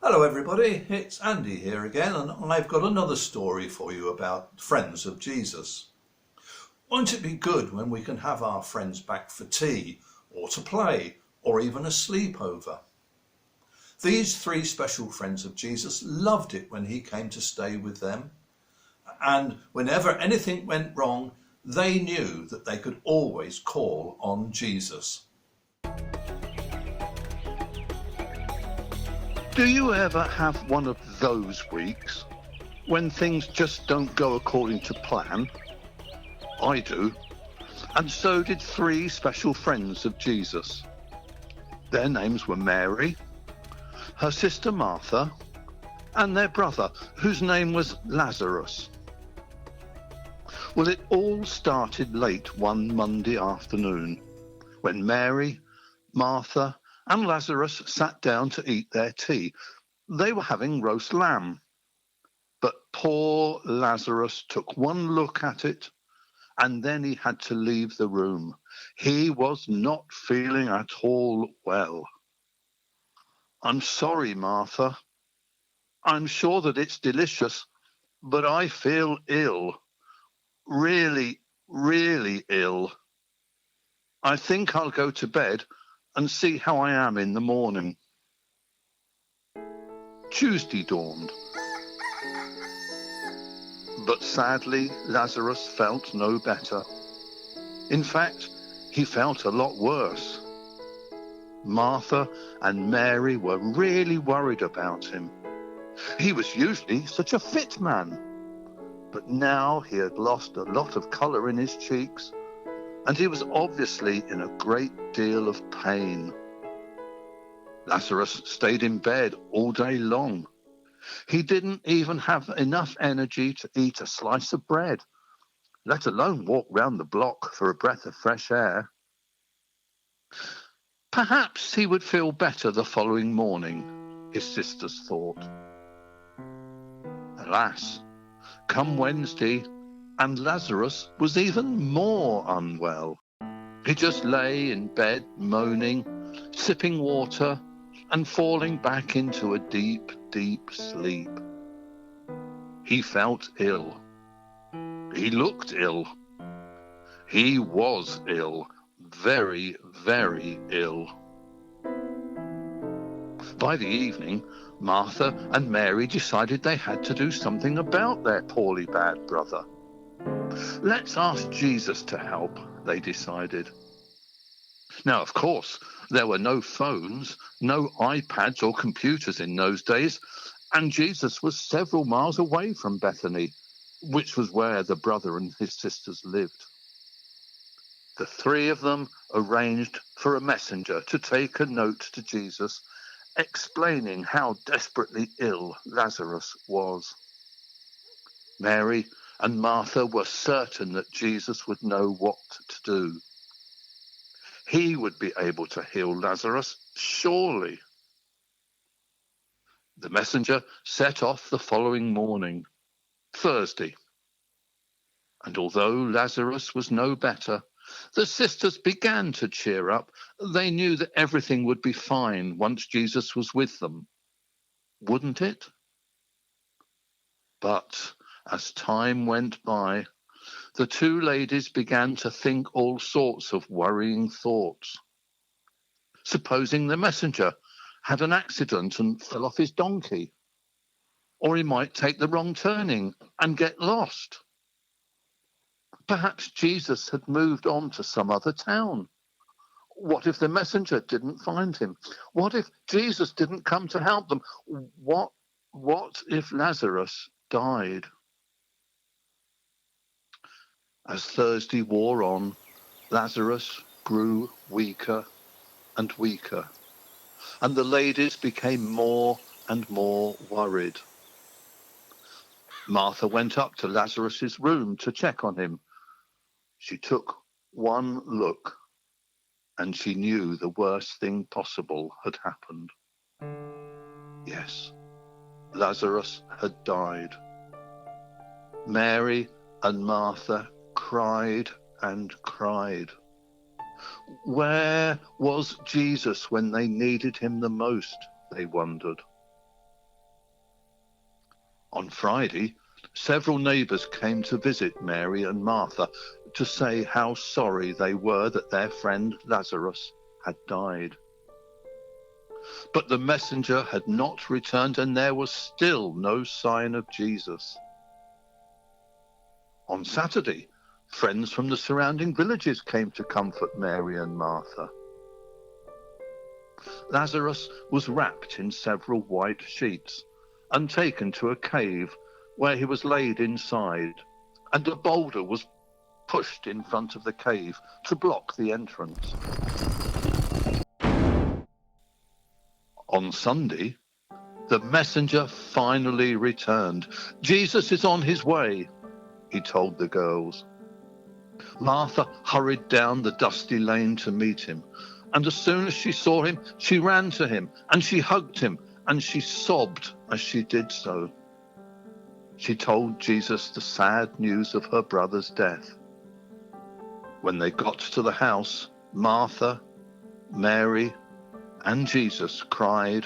Hello everybody, it's Andy here again, and I've got another story for you about friends of Jesus. Won't it be good when we can have our friends back for tea, or to play, or even a sleepover? These three special friends of Jesus loved it when he came to stay with them, and whenever anything went wrong, they knew that they could always call on Jesus. Do you ever have one of those weeks when things just don't go according to plan? I do. And so did three special friends of Jesus. Their names were Mary, her sister Martha, and their brother, whose name was Lazarus. Well, it all started late one Monday afternoon when Mary, Martha, and Lazarus sat down to eat their tea. They were having roast lamb. But poor Lazarus took one look at it, and then he had to leave the room. He was not feeling at all well. "I'm sorry, Martha. I'm sure that it's delicious, but I feel ill. Really, really ill. I think I'll go to bed and see how I am in the morning." Tuesday dawned. But sadly, Lazarus felt no better. In fact, he felt a lot worse. Martha and Mary were really worried about him. He was usually such a fit man, but now he had lost a lot of colour in his cheeks, and he was obviously in a great deal of pain. Lazarus stayed in bed all day long. He didn't even have enough energy to eat a slice of bread, let alone walk round the block for a breath of fresh air. Perhaps he would feel better the following morning, his sisters thought. Alas, come Wednesday, and Lazarus was even more unwell. He just lay in bed moaning, sipping water, and falling back into a deep, deep sleep. He felt ill. He looked ill. He was ill, very, very ill. By the evening, Martha and Mary decided they had to do something about their poorly bad brother. "Let's ask Jesus to help," they decided. Now, of course, there were no phones, no iPads or computers in those days, and Jesus was several miles away from Bethany, which was where the brother and his sisters lived. The three of them arranged for a messenger to take a note to Jesus, explaining how desperately ill Lazarus was. Mary and Martha were certain that Jesus would know what to do. He would be able to heal Lazarus, surely. The messenger set off the following morning, Thursday. And although Lazarus was no better, the sisters began to cheer up. They knew that everything would be fine once Jesus was with them. Wouldn't it? But as time went by, the two ladies began to think all sorts of worrying thoughts. Supposing the messenger had an accident and fell off his donkey, or he might take the wrong turning and get lost. Perhaps Jesus had moved on to some other town. What if the messenger didn't find him? What if Jesus didn't come to help them? What if Lazarus died? As Thursday wore on, Lazarus grew weaker and weaker, and the ladies became more and more worried. Martha went up to Lazarus's room to check on him. She took one look, and she knew the worst thing possible had happened. Yes, Lazarus had died. Mary and Martha cried and cried. Where was Jesus when they needed him the most, they wondered. On Friday, several neighbours came to visit Mary and Martha to say how sorry they were that their friend Lazarus had died. But the messenger had not returned, and there was still no sign of Jesus. On Saturday, friends from the surrounding villages came to comfort Mary and Martha. Lazarus was wrapped in several white sheets and taken to a cave where he was laid inside, and a boulder was pushed in front of the cave to block the entrance. On Sunday, the messenger finally returned. Jesus is on his way, he told the girls. Martha hurried down the dusty lane to meet him, and as soon as she saw him, she ran to him, and she hugged him, and she sobbed as she did so. She told Jesus the sad news of her brother's death. When they got to the house, Martha, Mary, and Jesus cried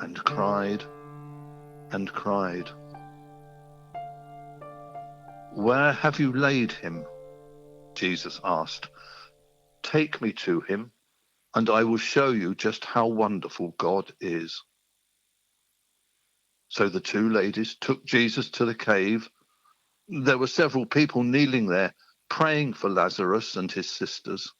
and cried and cried. "Where have you laid him?" Jesus asked. "Take me to him, and I will show you just how wonderful God is." So the two ladies took Jesus to the cave. There were several people kneeling there, praying for Lazarus and his sisters.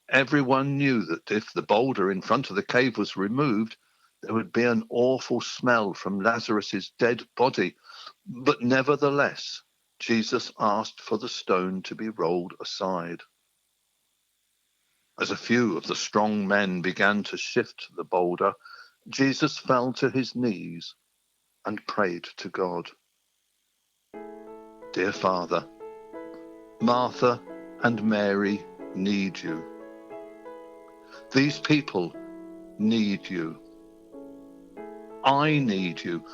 Everyone knew that if the boulder in front of the cave was removed, there would be an awful smell from Lazarus's dead body. But nevertheless, Jesus asked for the stone to be rolled aside. As a few of the strong men began to shift the boulder, Jesus fell to his knees and prayed to God. "Dear Father, Martha and Mary need you. These people need you. I need you.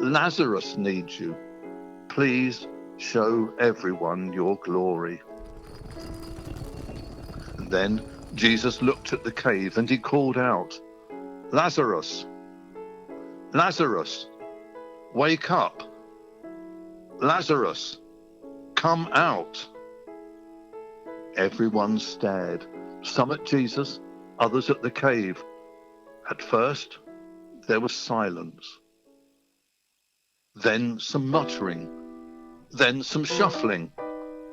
Lazarus needs you. Please show everyone your glory." And then Jesus looked at the cave and he called out, "Lazarus, Lazarus, wake up. Lazarus, come out." Everyone stared, some at Jesus, others at the cave. At first, there was silence. Then some muttering, then some shuffling,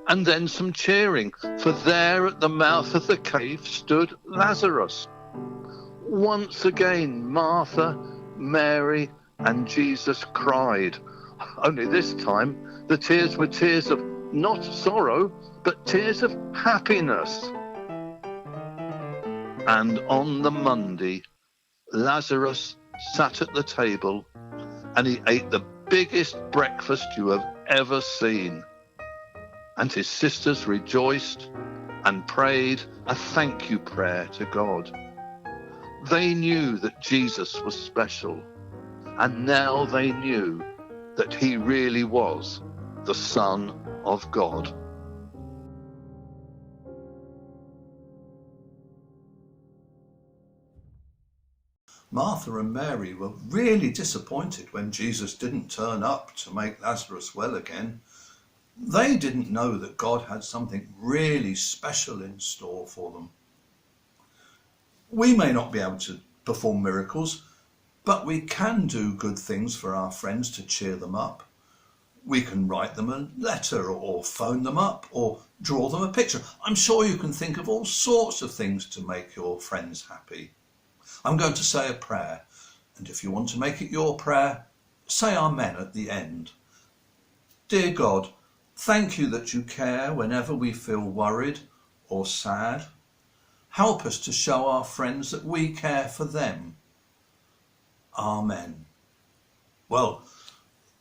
and then some cheering, for there at the mouth of the cave stood Lazarus. Once again, Martha, Mary, and Jesus cried. Only this time, the tears were tears of not sorrow, but tears of happiness. And on the Monday, Lazarus sat at the table and he ate the biggest breakfast you have ever seen. And his sisters rejoiced and prayed a thank you prayer to God. They knew that Jesus was special, and now they knew that he really was the Son of God. Martha and Mary were really disappointed when Jesus didn't turn up to make Lazarus well again. They didn't know that God had something really special in store for them. We may not be able to perform miracles, but we can do good things for our friends to cheer them up. We can write them a letter or phone them up or draw them a picture. I'm sure you can think of all sorts of things to make your friends happy. I'm going to say a prayer, and if you want to make it your prayer, say Amen at the end. Dear God, thank you that you care whenever we feel worried or sad. Help us to show our friends that we care for them. Amen. Well,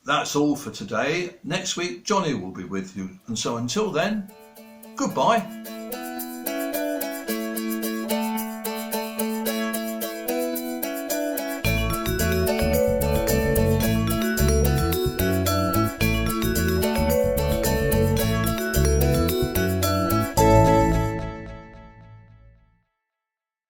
that's all for today. Next week, Johnny will be with you. And so until then, goodbye.